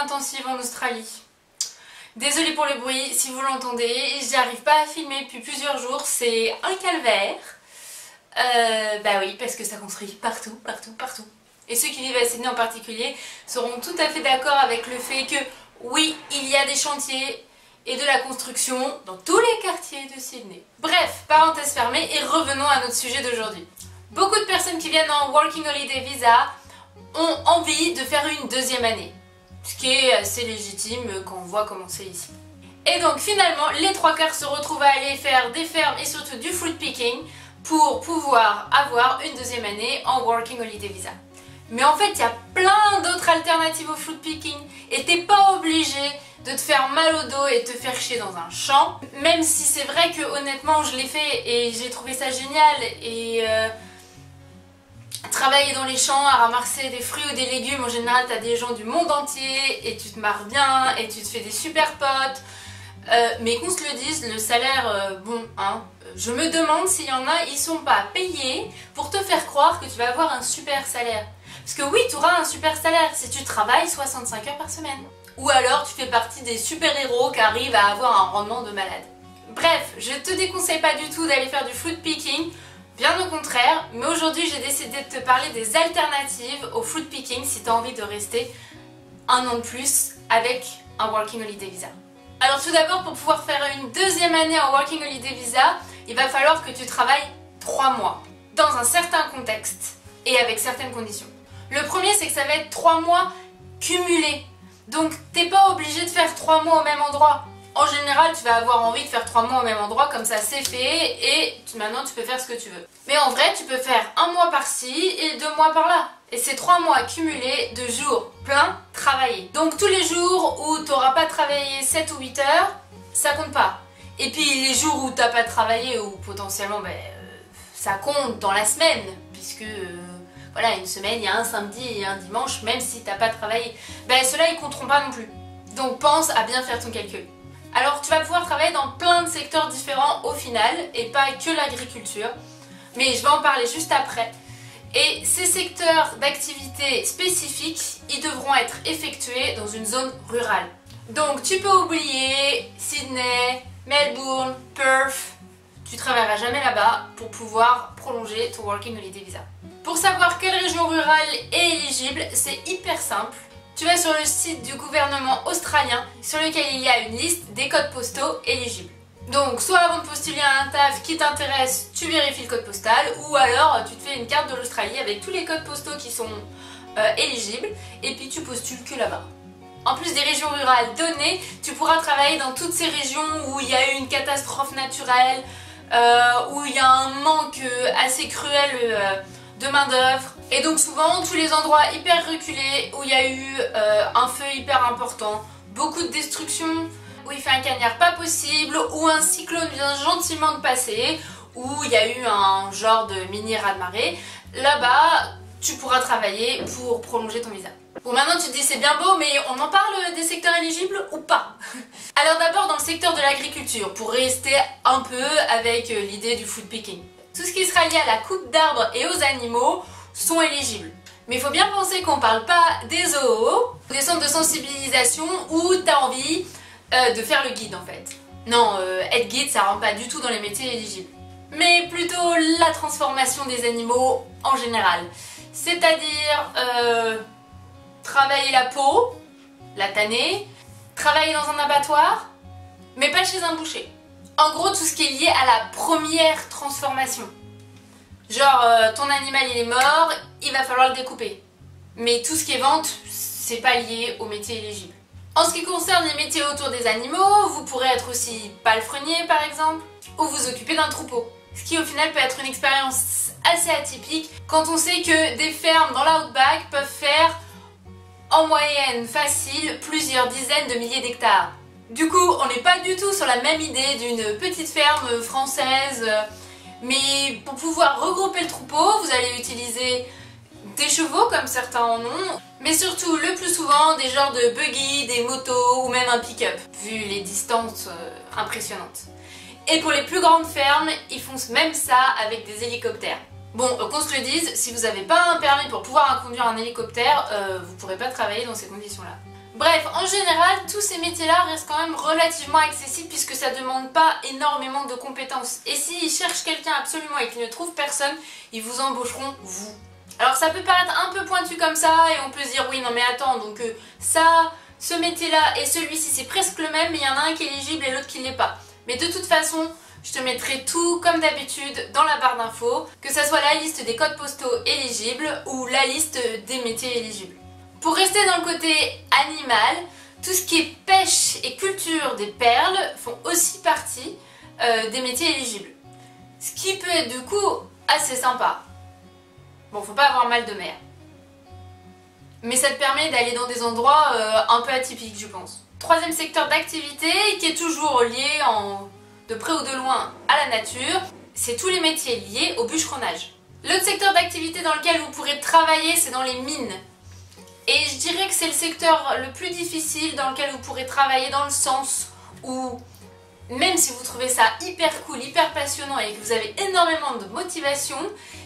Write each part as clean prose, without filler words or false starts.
intensive en Australie. Désolée pour le bruit, si vous l'entendez, j'arrive pas à filmer depuis plusieurs jours, c'est un calvaire. Bah oui, parce que ça construit partout. Et ceux qui vivent à Sydney en particulier seront tout à fait d'accord avec le fait que oui, il y a des chantiers et de la construction dans tous les quartiers de Sydney. Bref, parenthèse fermée et revenons à notre sujet d'aujourd'hui. Beaucoup de personnes qui viennent en Working Holiday Visa ont envie de faire une deuxième année. Ce qui est assez légitime quand on voit comment c'est ici. Et donc finalement, les trois quarts se retrouvent à aller faire des fermes et surtout du fruit picking pour pouvoir avoir une deuxième année en Working Holiday Visa. Mais en fait, il y a plein d'autres alternatives au fruit picking et t'es pas obligé de te faire mal au dos et te faire chier dans un champ. Même si c'est vrai que honnêtement, je l'ai fait et j'ai trouvé ça génial et travailler dans les champs, à ramasser des fruits ou des légumes, en général t'as des gens du monde entier et tu te marres bien et tu te fais des super potes. Mais qu'on se le dise, le salaire, bon, hein, je me demande s'il y en a, ils sont pas payés pour te faire croire que tu vas avoir un super salaire. Parce que oui, tu auras un super salaire si tu travailles 65 heures par semaine. Ou alors tu fais partie des super-héros qui arrivent à avoir un rendement de malade. Bref, je te déconseille pas du tout d'aller faire du fruit picking, bien au contraire, mais aujourd'hui j'ai décidé de te parler des alternatives au fruit picking si tu as envie de rester un an de plus avec un Working Holiday Visa. Alors tout d'abord, pour pouvoir faire une deuxième année en Working Holiday Visa, il va falloir que tu travailles 3 mois, dans un certain contexte et avec certaines conditions. Le premier, c'est que ça va être 3 mois cumulés. Donc t'es pas obligé de faire 3 mois au même endroit. En général, tu vas avoir envie de faire 3 mois au même endroit, comme ça c'est fait, et maintenant tu peux faire ce que tu veux. Mais en vrai, tu peux faire 1 mois par-ci et 2 mois par-là. Et c'est 3 mois cumulés de jours pleins travaillés. Donc tous les jours où tu n'auras pas travaillé 7 ou 8 heures, ça compte pas. Et puis les jours où tu n'as pas travaillé, ou potentiellement ça compte dans la semaine, puisque voilà, une semaine, il y a un samedi et un dimanche, même si tu n'as pas travaillé. Ceux-là, ils compteront pas non plus. Donc pense à bien faire ton calcul. Alors tu vas pouvoir travailler dans plein de secteurs différents au final, et pas que l'agriculture. Mais je vais en parler juste après. Et ces secteurs d'activité spécifiques, ils devront être effectués dans une zone rurale. Donc tu peux oublier Sydney, Melbourne, Perth, tu travailleras jamais là-bas pour pouvoir prolonger ton Working Holiday Visa. Pour savoir quelle région rurale est éligible, c'est hyper simple. Tu vas sur le site du gouvernement australien sur lequel il y a une liste des codes postaux éligibles. Donc soit avant de postuler à un taf qui t'intéresse, tu vérifies le code postal, ou alors tu te fais une carte de l'Australie avec tous les codes postaux qui sont éligibles, et puis tu postules que là-bas. En plus des régions rurales données, tu pourras travailler dans toutes ces régions où il y a eu une catastrophe naturelle, où il y a un manque assez cruel de main d'œuvre. Et donc souvent tous les endroits hyper reculés où il y a eu un feu hyper important, beaucoup de destruction, où il fait un cagnard pas possible, où un cyclone vient gentiment de passer, où il y a eu un genre de mini raz-de-marée, là-bas tu pourras travailler pour prolonger ton visa. Bon, maintenant tu te dis c'est bien beau, mais on en parle des secteurs éligibles ou pas? Alors d'abord dans le secteur de l'agriculture, pour rester un peu avec l'idée du food picking. Tout ce qui sera lié à la coupe d'arbres et aux animaux sont éligibles. Mais il faut bien penser qu'on parle pas des zoos, des centres de sensibilisation où tu as envie de faire le guide en fait. Non, être guide ça rentre pas du tout dans les métiers éligibles. Mais plutôt la transformation des animaux en général. C'est-à-dire travailler la peau, la tanner, travailler dans un abattoir, mais pas chez un boucher. En gros, tout ce qui est lié à la première transformation. Genre, ton animal il est mort, il va falloir le découper. Mais tout ce qui est vente, c'est pas lié au métier éligible. En ce qui concerne les métiers autour des animaux, vous pourrez être aussi palefrenier par exemple, ou vous occuper d'un troupeau. Ce qui au final peut être une expérience assez atypique quand on sait que des fermes dans l'outback peuvent faire en moyenne facile plusieurs dizaines de milliers d'hectares. Du coup, on n'est pas du tout sur la même idée d'une petite ferme française, mais pour pouvoir regrouper le troupeau, vous allez utiliser des chevaux comme certains en ont, mais surtout le plus souvent des genres de buggy, des motos ou même un pick-up, vu les distances impressionnantes. Et pour les plus grandes fermes, ils font même ça avec des hélicoptères. Bon, qu'on se le dise, si vous n'avez pas un permis pour pouvoir conduire un hélicoptère, vous ne pourrez pas travailler dans ces conditions-là. Bref, en général, tous ces métiers-là restent quand même relativement accessibles puisque ça ne demande pas énormément de compétences. Et s'ils cherchent quelqu'un absolument et qu'ils ne trouvent personne, ils vous embaucheront vous. Alors ça peut paraître un peu pointu comme ça et on peut se dire oui non mais attends, donc ça, ce métier-là et celui-ci c'est presque le même mais il y en a un qui est éligible et l'autre qui ne l'est pas. Mais de toute façon, je te mettrai tout comme d'habitude dans la barre d'infos, que ça soit la liste des codes postaux éligibles ou la liste des métiers éligibles. Pour rester dans le côté animal, tout ce qui est pêche et culture des perles font aussi partie des métiers éligibles. Ce qui peut être du coup assez sympa. Bon, faut pas avoir mal de mer. Mais ça te permet d'aller dans des endroits un peu atypiques, je pense. Troisième secteur d'activité qui est toujours lié de près ou de loin à la nature, c'est tous les métiers liés au bûcheronnage. L'autre secteur d'activité dans lequel vous pourrez travailler, c'est dans les mines. Et je dirais que c'est le secteur le plus difficile dans lequel vous pourrez travailler dans le sens où, même si vous trouvez ça hyper cool, hyper passionnant et que vous avez énormément de motivation,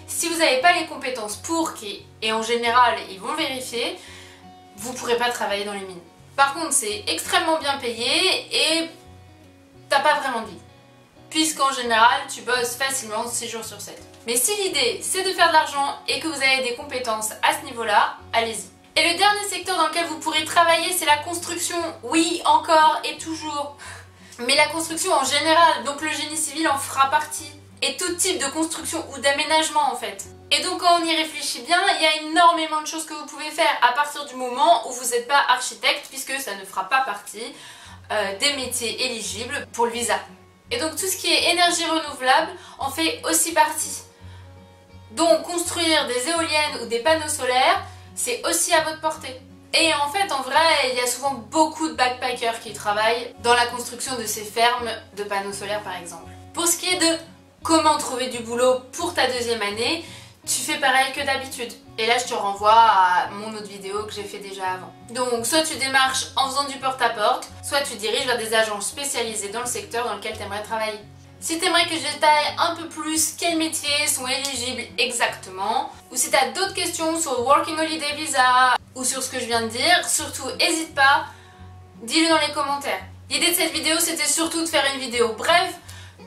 si vous n'avez pas les compétences pour, et en général ils vont vérifier, vous ne pourrez pas travailler dans les mines. Par contre c'est extrêmement bien payé et t'as pas vraiment de vie. Puisqu'en général tu bosses facilement 6 jours sur 7. Mais si l'idée c'est de faire de l'argent et que vous avez des compétences à ce niveau-là, allez-y. Et le dernier secteur dans lequel vous pourrez travailler, c'est la construction. Oui, encore et toujours. Mais la construction en général, donc le génie civil en fera partie. Et tout type de construction ou d'aménagement en fait. Et donc quand on y réfléchit bien, il y a énormément de choses que vous pouvez faire à partir du moment où vous n'êtes pas architecte, puisque ça ne fera pas partie des métiers éligibles pour le visa. Et donc tout ce qui est énergie renouvelable en fait aussi partie. Donc construire des éoliennes ou des panneaux solaires, c'est aussi à votre portée. Et en fait, en vrai, il y a souvent beaucoup de backpackers qui travaillent dans la construction de ces fermes de panneaux solaires par exemple. Pour ce qui est de comment trouver du boulot pour ta deuxième année, tu fais pareil que d'habitude. Et là, je te renvoie à mon autre vidéo que j'ai fait déjà avant. Donc, soit tu démarches en faisant du porte-à-porte, soit tu diriges vers des agences spécialisées dans le secteur dans lequel tu aimerais travailler. Si tu aimerais que je détaille un peu plus quels métiers sont éligibles exactement, ou si tu as d'autres questions sur le Working Holiday Visa ou sur ce que je viens de dire, surtout n'hésite pas, dis-le dans les commentaires. L'idée de cette vidéo, c'était surtout de faire une vidéo brève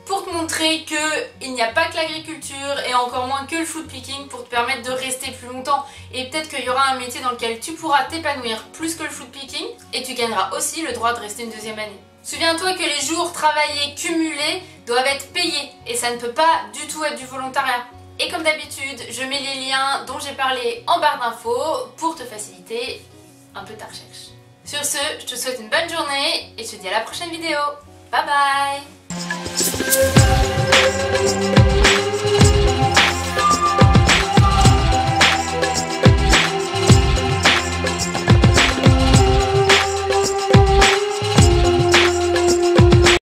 pour te montrer qu'il n'y a pas que l'agriculture et encore moins que le food picking pour te permettre de rester plus longtemps. Et peut-être qu'il y aura un métier dans lequel tu pourras t'épanouir plus que le food picking et tu gagneras aussi le droit de rester une deuxième année. Souviens-toi que les jours travaillés cumulés doivent être payés et ça ne peut pas du tout être du volontariat. Et comme d'habitude, je mets les liens dont j'ai parlé en barre d'infos pour te faciliter un peu ta recherche. Sur ce, je te souhaite une bonne journée et je te dis à la prochaine vidéo. Bye bye!